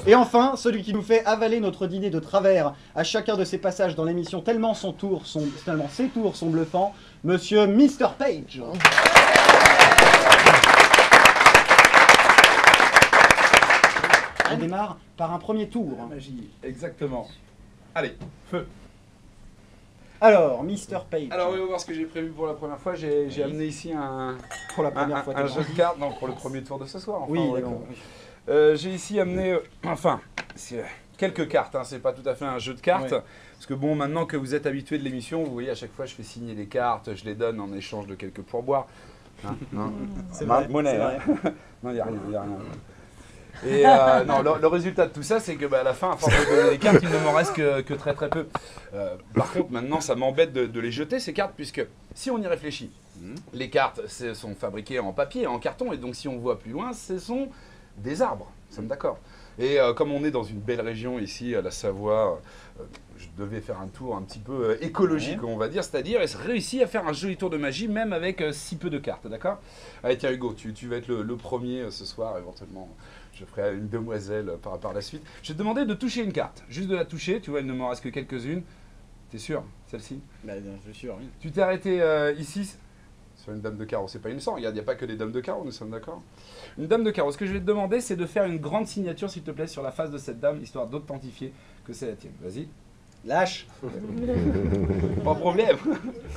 Et enfin, celui qui nous fait avaler notre dîner de travers à chacun de ses passages dans l'émission, tellement ses tours sont bluffants, monsieur Mr. Page. On démarre par un premier tour. Magie, exactement. Allez, feu. Alors, Mr. Page. Alors, on va voir ce que j'ai prévu pour la première fois. J'ai amené ici un Pour la première fois, jeu de cartes, non, pour le premier tour de ce soir. Enfin, oui, ouais, d'accord. j'ai ici amené, quelques cartes, hein, c'est pas tout à fait un jeu de cartes. Ouais. Parce que bon, maintenant que vous êtes habitué de l'émission, vous voyez, à chaque fois, je fais signer des cartes, je les donne en échange de quelques pourboires. Hein, non, C'est vrai, monnaie, c'est hein. vrai. Non, il n'y a rien, il n'y a rien. Et non, le résultat de tout ça, c'est que à la fin, à force de donner des cartes, il ne m'en reste que très très peu. Par contre, maintenant, ça m'embête de les jeter, ces cartes, puisque si on y réfléchit, les cartes sont fabriquées en papier, en carton, et donc si on voit plus loin, ce sont des arbres, nous sommes d'accord. Et comme on est dans une belle région ici, à la Savoie, je devais faire un tour un petit peu écologique, on va dire, c'est-à-dire réussir à faire un joli tour de magie, même avec si peu de cartes, d'accord? Allez, tiens Hugo, tu vas être le premier ce soir, éventuellement. Je ferai une demoiselle par la suite. Je vais te demander de toucher une carte, juste de la toucher, tu vois, il ne m'en reste que quelques-unes. T'es sûr, celle-ci? Bah, je suis sûr, oui. Tu t'es arrêté ici, sur une dame de carreau, c'est pas une 100, regarde, il n'y a pas que des dames de carreau, nous sommes d'accord? Une dame de carreau, ce que je vais te demander, c'est de faire une grande signature, s'il te plaît, sur la face de cette dame, histoire d'authentifier que c'est la tienne. Vas-y. Lâche. Pas de problème.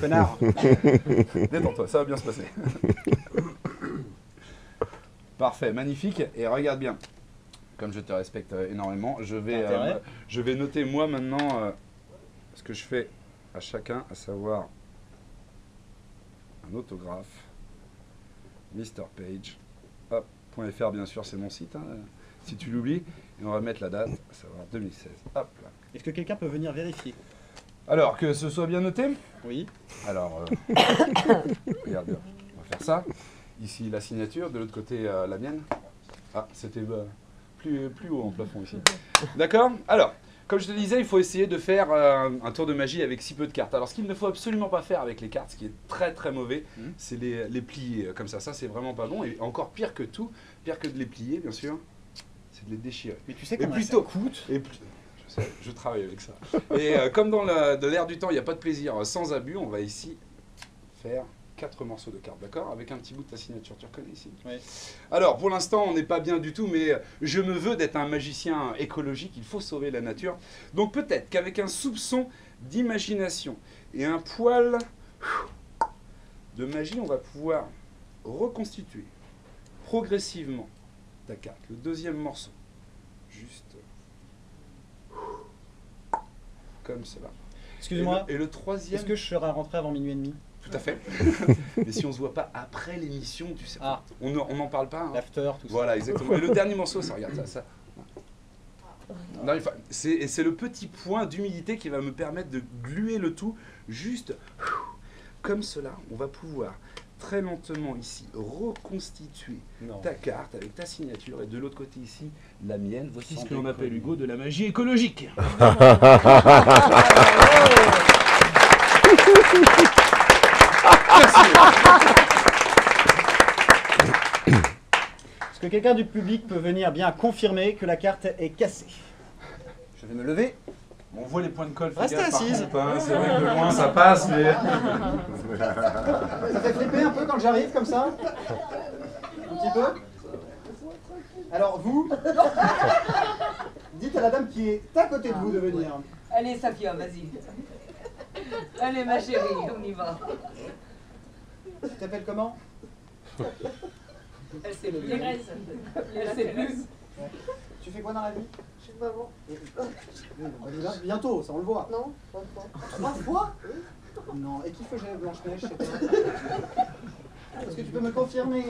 Connard. Détends-toi, ça va bien se passer. Parfait, magnifique. Et regarde bien, comme je te respecte énormément, je vais noter moi maintenant ce que je fais à chacun, à savoir un autographe, Mr. Page, hop, .fr bien sûr c'est mon site, hein, si tu l'oublies, et on va mettre la date, à savoir 2016, hop là. Est-ce que quelqu'un peut venir vérifier? Alors, que ce soit bien noté. Oui. Alors, regarde bien, on va faire ça. Ici la signature, de l'autre côté la mienne. Ah, c'était plus haut en plafond ici. D'accord? Alors, comme je te disais, il faut essayer de faire un tour de magie avec si peu de cartes. Alors, ce qu'il ne faut absolument pas faire avec les cartes, ce qui est très très mauvais, c'est les plier comme ça. Ça, c'est vraiment pas bon. Et encore pire que tout, pire que de les plier, bien sûr, c'est de les déchirer. Mais tu sais combien ça coûte? Je sais, je travaille avec ça. Et comme dans de l'air du temps, il n'y a pas de plaisir sans abus, on va ici faire 4 morceaux de cartes, d'accord? Avec un petit bout de ta signature, tu reconnais ici? Oui. Alors, pour l'instant, on n'est pas bien du tout, mais je me veux d'être un magicien écologique, il faut sauver la nature. Donc peut-être qu'avec un soupçon d'imagination et un poil de magie, on va pouvoir reconstituer progressivement ta carte. Le deuxième morceau, juste comme cela. Excuse-moi. Et le troisième... Est-ce que je serai rentré avant minuit et demi? Tout à fait. Mais si on se voit pas après l'émission, tu sais, Ah. on n'en parle pas. Hein. L'after, tout ça. Voilà, exactement. Et le dernier morceau, ça, regarde ça. Non, c'est le petit point d'humidité qui va me permettre de gluer le tout juste comme cela. On va pouvoir très lentement ici reconstituer ta carte avec ta signature et de l'autre côté ici la mienne. Voici ce que l'on appelle, Hugo, de la magie écologique. Est-ce que quelqu'un du public peut venir bien confirmer que la carte est cassée? Je vais me lever. On voit les points de colle. Restez assise. C'est vrai que de loin ça passe, mais... Ça fait flipper un peu quand j'arrive comme ça? Un petit peu? Alors vous, dites à la dame qui est à côté de vous de venir. Allez, Safia, vas-y. Allez, ma chérie, on y va. Tu t'appelles comment? Elle sait plus. Elle sait plus. Tu fais quoi dans la vie? Je suis maman. Bientôt, ça on le voit. Non, pas fois. 3 fois? Non, et qui fait Blanche-Neige chez toi? Est-ce que tu peux me confirmer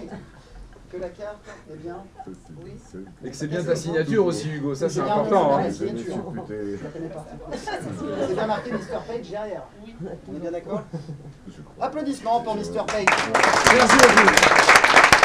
que la carte est bien? Oui. Et que c'est bien ta signature aussi, Hugo, ça c'est important. Hein. La signature. Je la connais pas. C'est bien marqué Mr. Page derrière. On est bien d'accord? Applaudissements pour Mr. Page. Merci beaucoup.